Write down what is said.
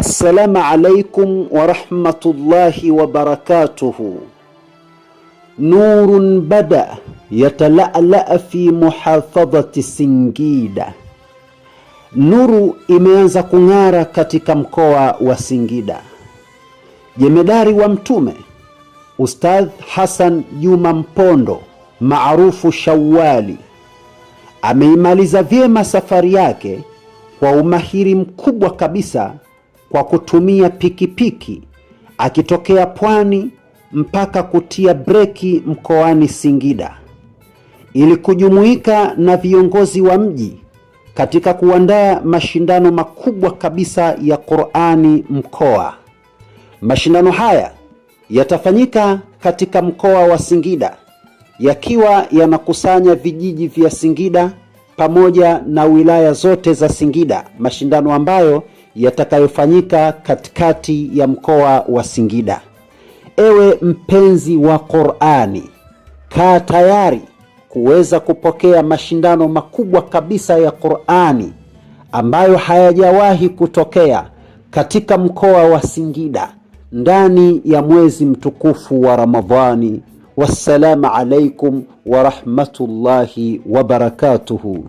السلام عليكم ورحمة الله وبركاته. نور بدأ يتلألأ في محافظة Singida. Nuru imeanza kung'ara katika mkoa wa Singida. Jemedari wa Mtume Ustadh Hassan Juma Mpondo maarufu Shawali ameimaliza vyema safari yake kwa umahiri mkubwa kabisa kwa kutumia pikipiki akitokea Pwani mpaka kutia breki mkoani Singida ili kujumuika na viongozi wa mji katika kuandaa mashindano makubwa kabisa ya Qur'ani mkoa. Mashindano haya yatafanyika katika mkoa wa Singida yakiwa yanakusanya vijiji vya Singida pamoja na wilaya zote za Singida, mashindano ambayo yatakayofanyika katikati ya mkoa wa Singida. Ewe mpenzi wa Qur'ani, kaa tayari kuweza kupokea mashindano makubwa kabisa ya Qur'ani ambayo hayajawahi kutokea katika mkoa wa Singida ndani ya mwezi mtukufu wa Ramadhani. Wassalamu alaikum wa rahmatullahi wa barakatuhu.